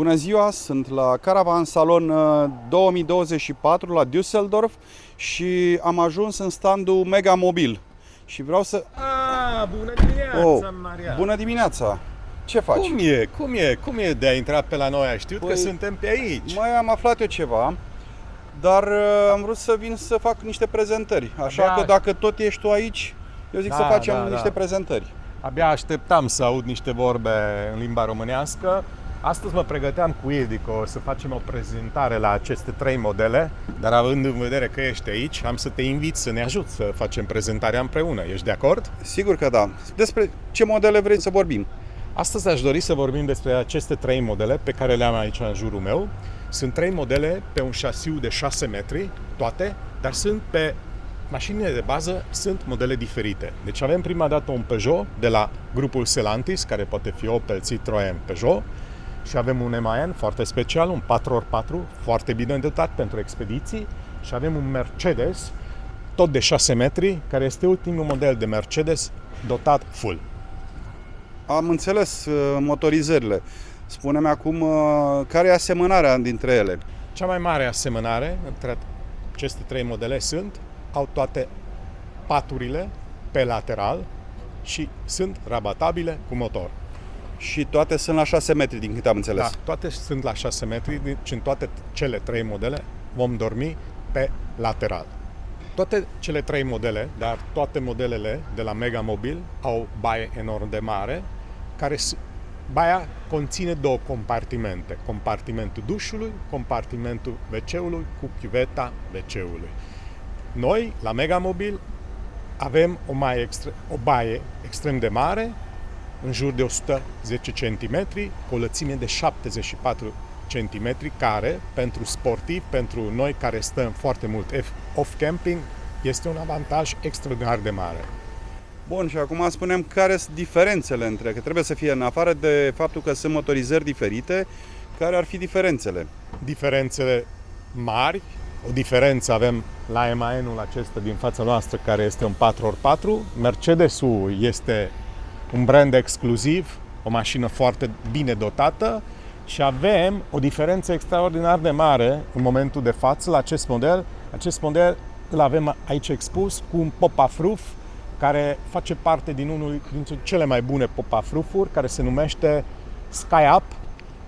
Bună ziua, sunt la Caravan Salon 2024 la Düsseldorf și am ajuns în standul Mega Mobil. Și vreau să... Bună dimineața, Maria! Bună dimineața! Ce faci? Cum e de a intra pe la noi? Ai știut că suntem pe aici. Mai am aflat eu ceva, dar am vrut să vin să fac niște prezentări. Așa că dacă tot ești tu aici, eu zic să facem niște prezentări. Abia așteptam să aud niște vorbe în limba românească. Astăzi mă pregăteam cu Ildico să facem o prezentare la aceste 3 modele, dar având în vedere că ești aici, am să te invit să ne ajut să facem prezentarea împreună. Ești de acord? Sigur că da. Despre ce modele vrei să vorbim? Astăzi aș dori să vorbim despre aceste 3 modele pe care le am aici în jurul meu. Sunt 3 modele pe un șasiu de 6 metri, toate, dar sunt pe mașinile de bază, sunt modele diferite. Deci avem prima dată un Peugeot de la grupul Stellantis, care poate fi Opel, Citroën, Peugeot. Și avem un MAN foarte special, un 4x4, foarte bine dotat pentru expediții. Și avem un Mercedes, tot de 6 metri, care este ultimul model de Mercedes dotat full. Am înțeles motorizările. Spune-mi acum care e asemănarea dintre ele? Cea mai mare asemănare între aceste 3 modele au toate paturile pe lateral și sunt rabatabile cu motor. Și toate sunt la 6 metri, din câte am înțeles. Da, toate sunt la 6 metri, deci în toate cele 3 modele vom dormi pe lateral. Toate cele 3 modele, dar toate modelele de la Mega Mobil au baie enorm de mare, baia conține 2 compartimente. Compartimentul dușului, compartimentul WC-ului cu chiuveta WC-ului. Noi, la Mega Mobil, avem o baie extrem de mare, în jur de 110 cm, cu o lățime de 74 cm, care, pentru sportivi, pentru noi care stăm foarte mult off-camping, este un avantaj extraordinar de mare. Bun, și acum spunem care sunt diferențele între, că trebuie să fie, în afară de faptul că sunt motorizări diferite, care ar fi diferențele? Diferențele mari, o diferență avem la MAN-ul acesta din fața noastră, care este un 4x4, Mercedes-ul este un brand exclusiv, o mașină foarte bine dotată și avem o diferență extraordinar de mare în momentul de față la acest model. Acest model îl avem aici expus cu un pop-up roof care face parte din unul dintre cele mai bune pop-up roof-uri, care se numește SkyUp,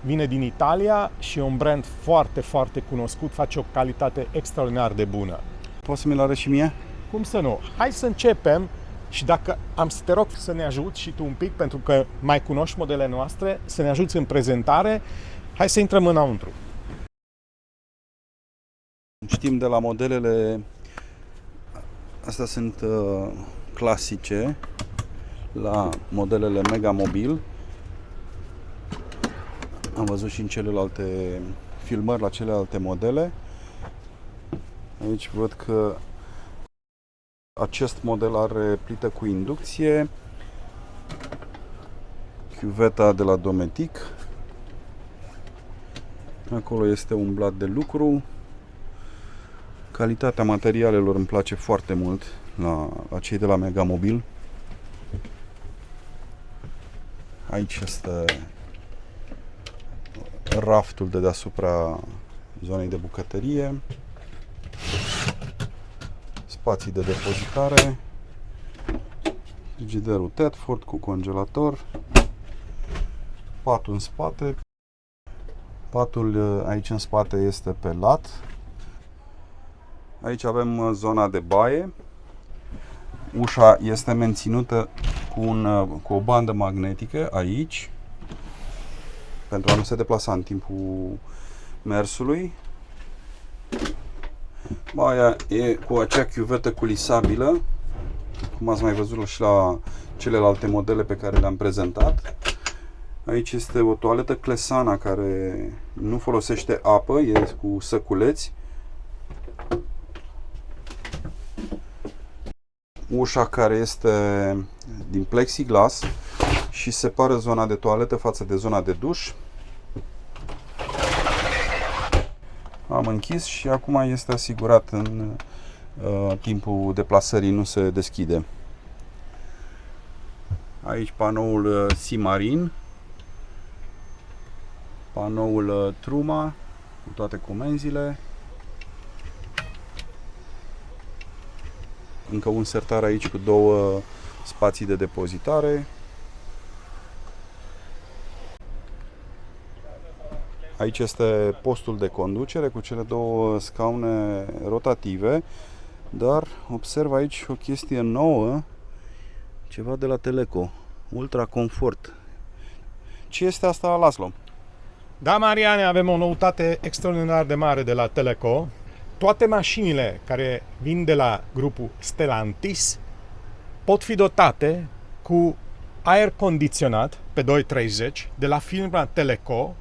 vine din Italia și e un brand foarte, foarte cunoscut, face o calitate extraordinar de bună. Poți să mi-l arăți și mie? Cum să nu? Hai să începem. Și dacă am să te rog să ne ajuți și tu un pic, pentru că mai cunoști modelele noastre, să ne ajuți în prezentare, hai să intrăm înăuntru. Știm de la modelele, astea sunt clasice, la modelele Mega Mobil. Am văzut și în celelalte filmări la celelalte modele. Aici văd că acest model are plită cu inducție, chiuveta de la Dometic, acolo este un blat de lucru. Calitatea materialelor îmi place foarte mult la cei de la Mega Mobil. Aici este raftul de deasupra zonei de bucătărie, spații de depozitare, frigiderul Tedford cu congelator, patul în spate. Patul aici în spate este pe lat. Aici avem zona de baie. Ușa este menținută cu o bandă magnetică aici, pentru a nu se deplasa în timpul mersului. Baia e cu acea chiuvetă culisabilă, cum ați mai văzut și la celelalte modele pe care le-am prezentat. Aici este o toaletă Clesana care nu folosește apă, e cu săculeți. Ușa care este din plexiglas și separă zona de toaletă față de zona de duș. Am închis și acum este asigurat în timpul deplasării, nu se deschide. Aici panoul Simarin. Panoul Truma cu toate comenzile. Încă un sertar aici cu 2 spații de depozitare. Aici este postul de conducere cu cele 2 scaune rotative, dar observ aici o chestie nouă, ceva de la Teleco, Ultra Comfort. Ce este asta, Laszlo? Da, Mariane, avem o noutate extraordinar de mare de la Teleco. Toate mașinile care vin de la grupul Stellantis pot fi dotate cu aer condiționat pe 230 de la firma Teleco,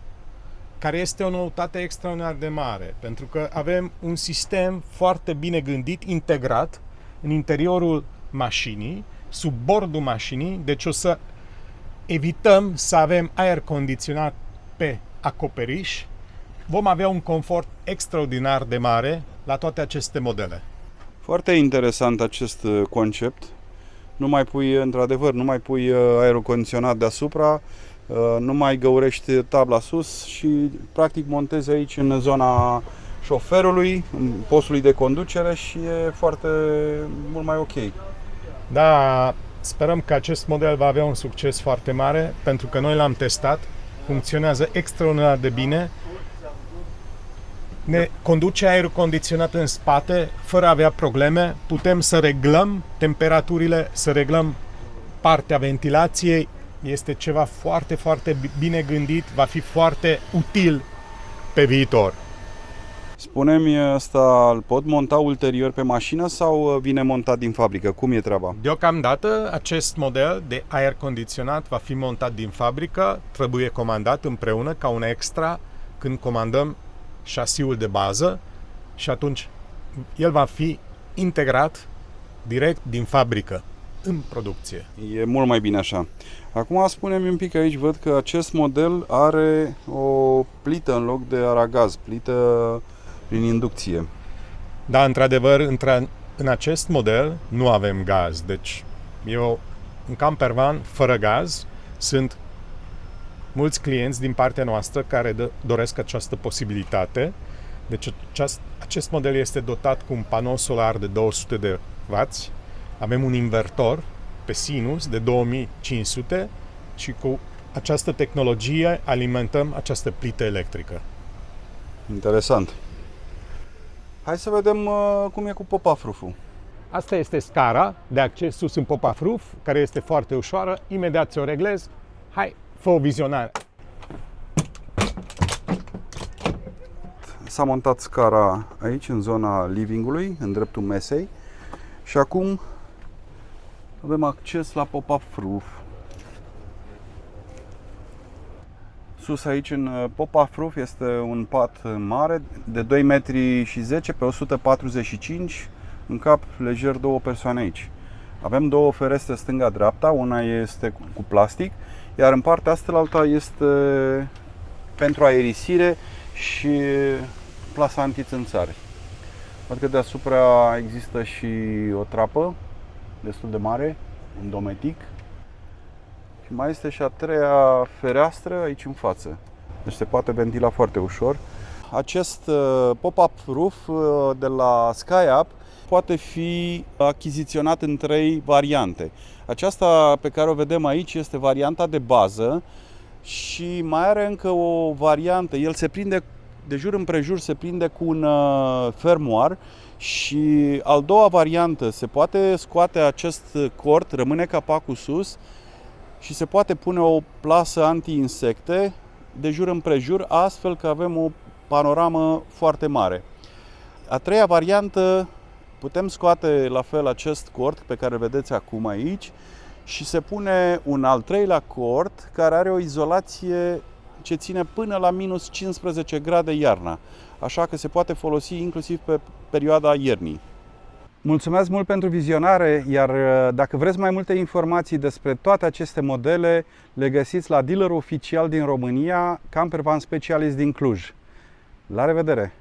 care este o noutate extraordinar de mare, pentru că avem un sistem foarte bine gândit, integrat în interiorul mașinii, sub bordul mașinii, deci o să evităm să avem aer condiționat pe acoperiș. Vom avea un confort extraordinar de mare la toate aceste modele. Foarte interesant acest concept. Nu mai pui, într-adevăr, nu mai pui aerul condiționat deasupra, nu mai găurești tabla sus și practic montezi aici în zona șoferului, în postului de conducere și e foarte mult mai ok. Da, sperăm că acest model va avea un succes foarte mare, pentru că noi l-am testat, funcționează extraordinar de bine, ne conduce aerul condiționat în spate, fără a avea probleme, putem să reglăm temperaturile, să reglăm partea ventilației, este ceva foarte, foarte bine gândit, va fi foarte util pe viitor. Spune-mi, asta îl pot monta ulterior pe mașină sau vine montat din fabrică? Cum e treaba? Deocamdată, acest model de aer condiționat va fi montat din fabrică, trebuie comandat împreună ca un extra când comandăm șasiul de bază și atunci el va fi integrat direct din fabrică în producție. E mult mai bine așa. Acum spune-mi un pic aici, văd că acest model are o plită în loc de aragaz, plită prin inducție. Da, într-adevăr, în acest model nu avem gaz, deci e un campervan fără gaz. Sunt mulți clienți din partea noastră care doresc această posibilitate. Deci acest model este dotat cu un panou solar de 200 de W. Avem un invertor pe sinus de 2500 și cu această tehnologie alimentăm această plită electrică. Interesant. Hai să vedem cum e cu pop-up roof-ul. Asta este scara de acces sus în pop-up roof, care este foarte ușoară. Imediat ți-o reglez. Hai, fă o vizionare. S-a montat scara aici, în zona livingului, în dreptul mesei. Și acum avem acces la pop-up roof. Sus aici, în pop-up roof, este un pat mare de 2,10 metri pe 145. În cap lejer 2 persoane aici. Avem 2 ferestre stânga-dreapta, una este cu plastic, iar în partea asta este pentru aerisire și plasa antițânțare. Văd că deasupra există și o trapă destul de mare, un dometic. Și mai este și a 3-a fereastră aici în față. Deci se poate ventila foarte ușor. Acest pop-up roof de la SkyUp poate fi achiziționat în 3 variante. Aceasta pe care o vedem aici este varianta de bază și mai are încă o variantă. El se prinde de jur împrejur, se prinde cu un fermoar și al doua variantă se poate scoate acest cort, rămâne capacul sus și se poate pune o plasă anti-insecte de jur împrejur, astfel că avem o panoramă foarte mare. A 3-a variantă, putem scoate la fel acest cort pe care îl vedeți acum aici și se pune un al 3-lea cort care are o izolație ce ține până la minus 15 grade iarna, așa că se poate folosi inclusiv pe perioada iernii. Mulțumesc mult pentru vizionare, iar dacă vreți mai multe informații despre toate aceste modele, le găsiți la dealerul oficial din România, Campervan Specialist din Cluj. La revedere!